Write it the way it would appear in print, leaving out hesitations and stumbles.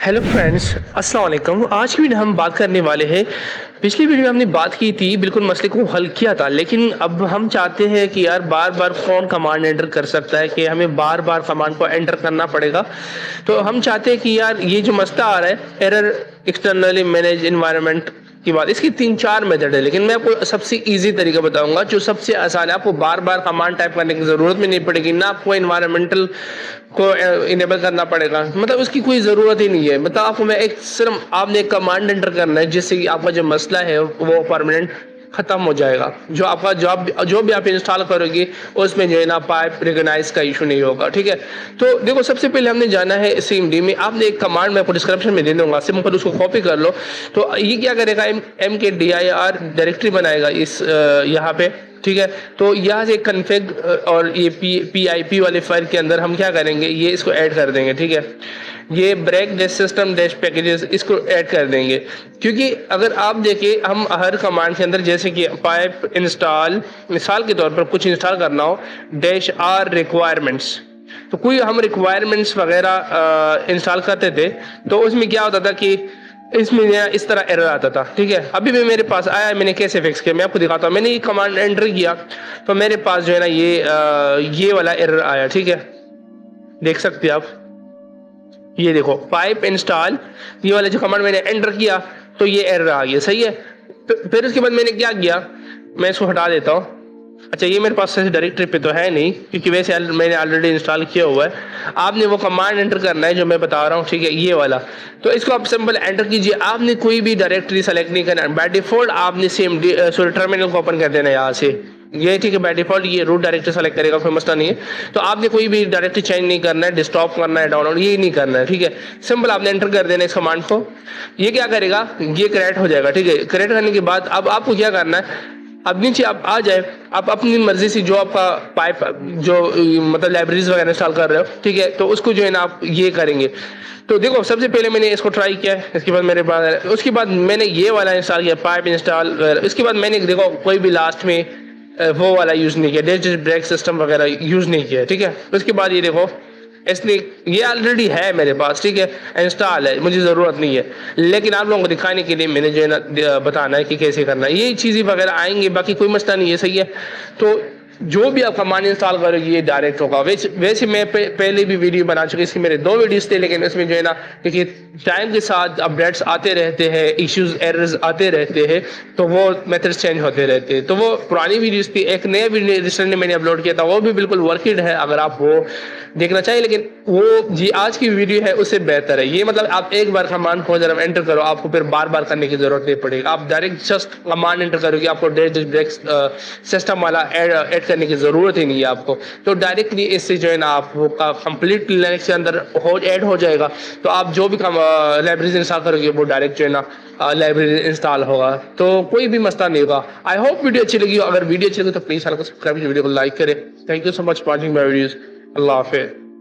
Hello friends, अस्सलाम वालेकुम। आज की वीडियो हम बात करने वाले हैं। पिछली वीडियो में हमने बात की थी, बिल्कुल मसले को हल किया था, लेकिन अब हम चाहते हैं कि यार बार बार कौन कमांड एंटर कर सकता है कि हमें बार बार कमांड को एंटर करना पड़ेगा। तो हम चाहते हैं कि यार ये जो मसला आ रहा है एरर एक्सटर्नली मैनेज इन्वायरमेंट की बात, इसकी 3-4 मेथड है, लेकिन मैं आपको सबसे इजी तरीका बताऊंगा जो सबसे आसान है। आपको बार बार कमांड टाइप करने की जरूरत भी नहीं पड़ेगी, ना आपको इन्वायरमेंटल को इनेबल करना पड़ेगा, मतलब उसकी कोई ज़रूरत ही नहीं है। मतलब आपको मैं एक सिर्फ आपने एक कमांड एंटर करना है जिससे कि आपका जो मसला है वो परमानेंट ख़त्म हो जाएगा। जो आपका जो भी आप इंस्टॉल करोगे उसमें जो है ना पाइप रिकॉग्नाइज का इशू नहीं होगा। ठीक है, तो देखो सबसे पहले हमने जाना है CMD में। आपने एक कमांड मैं आपको डिस्क्रिप्शन में दे दूंगा, सिंपल उसको कॉपी कर लो। तो ये क्या करेगा, mkdir डायरेक्टरी बनाएगा इस यहाँ पे। ठीक है, तो यहाँ से कन्फिग और ये PIP वाले फाइल के अंदर हम क्या करेंगे, ये इसको ऐड कर देंगे। ठीक है, ये break dash system dash packages इसको ऐड कर देंगे, क्योंकि अगर आप देखें हम हर कमांड के अंदर जैसे कि पाइप इंस्टॉल, मिसाल के तौर पर कुछ इंस्टॉल करना हो, डैश आर रिक्वायरमेंट्स, तो कोई हम रिक्वायरमेंट्स वगैरह इंस्टॉल करते थे तो उसमें क्या होता था कि इसमें इस तरह एरर आता था। ठीक है, अभी भी मेरे पास आया, मैंने कैसे फिक्स किया मैं आपको दिखाता हूँ। मैंने ये कमांड एंटर किया तो मेरे पास जो है ना ये वाला एरर आया। ठीक है, देख सकते हैं आप, ये देखो पाइप इंस्टॉल, ये वाला जो कमांड मैंने एंटर किया तो ये एरर आ गया। सही है, फिर उसके बाद मैंने क्या किया, मैं इसको हटा देता हूँ। अच्छा, ये मेरे पास डायरेक्टरी पे तो है नहीं, क्योंकि वैसे मैंने ऑलरेडी इंस्टॉल किया हुआ है। आपने वो कमांड एंटर करना है जो मैं बता रहा हूँ। ठीक है, ये वाला, तो इसको आप सिंपल एंटर कीजिए। आपने कोई भी डायरेक्टरी सेलेक्ट नहीं करना, बाय डिफॉल्ट आपने टर्मिनल को ओपन कर देना है यहाँ से। ये ठीक है, बाय डिफॉल्ट ये रूट डायरेक्टरी सेलेक्ट करेगा, कोई मसला नहीं है। तो आपने कोई भी डायरेक्टरी चेंज नहीं करना है, डिस्टॉप करना है, डाउनलोड ये नहीं करना है। ठीक है, सिंपल आपने एंटर कर देना है इस कमांड को। ये क्या करेगा, ये क्रिएट हो जाएगा। ठीक है, क्रिएट करने के बाद अब आपको क्या करना है, अब नीचे आप आ जाए, आप अपनी मर्जी से जो आपका पाइप जो मतलब लाइब्रेरीज वगैरह इंस्टॉल कर रहे हो, ठीक है, तो उसको जो है ना आप ये करेंगे। तो देखो सबसे पहले मैंने इसको ट्राई किया, इसके बाद मेरे पास, उसके बाद मैंने ये वाला इंस्टॉल किया पाइप इंस्टॉल। इसके बाद मैंने देखो कोई भी लास्ट में वो वाला यूज़ नहीं किया, डैश ब्रेक सिस्टम वगैरह यूज़ नहीं किया। ठीक है, उसके बाद ये देखो इसलिए ये ऑलरेडी है मेरे पास। ठीक है, इंस्टॉल है, मुझे ज़रूरत नहीं है, लेकिन आप लोगों को दिखाने के लिए मैंने जो है ना बताना है कि कैसे करना है। ये चीज़ें वगैरह आएंगी, बाकी कोई मसला नहीं है। सही है, तो जो भी आप कमांड इंस्टॉल करोगे ये डायरेक्ट होगा। वैसे मैं पहले भी वीडियो बना चुकी, इसके मेरे 2 वीडियोस थे, लेकिन इसमें जो है ना क्योंकि टाइम के साथ अपडेट्स आते रहते हैं, इश्यूज एरर्स आते रहते हैं, तो वो मेथड्स चेंज होते रहते हैं। तो वो पुरानी वीडियोस थी, एक नया वीडियो रिसेंटली मैंने अपलोड किया था, वो भी बिल्कुल वर्किंग है अगर आप वो देखना चाहिए। लेकिन वो जी आज की वीडियो है उससे बेहतर है। ये मतलब आप एक बार कमांड को जरा एंटर करो, आपको फिर बार बार करने की जरूरत नहीं पड़ेगी। आप डायरेक्ट जस्ट कमांड एंटर करोगे, आपको डैश ब्रेक सिस्टम वाला ऐड करने की जरूरत ही नहीं है आपको। तो डायरेक्टली इससे जो है ना आप वो कंप्लीट लिनक्स के अंदर ऐड हो जाएगा। तो आप जो भी लाइब्रेरी इंस्टॉल करोगे वो डायरेक्ट जो है ना लाइब्रेरी इंस्टॉल होगा, तो कोई भी मसला नहीं होगा। आई होप वीडियो अच्छी लगी। अगर वीडियो अच्छी लगी तो प्लीज चैनल को सब्सक्राइब कीजिए, वीडियो को लाइक करें। Thank you so much watching my videos. अल्लाह हाफिज़।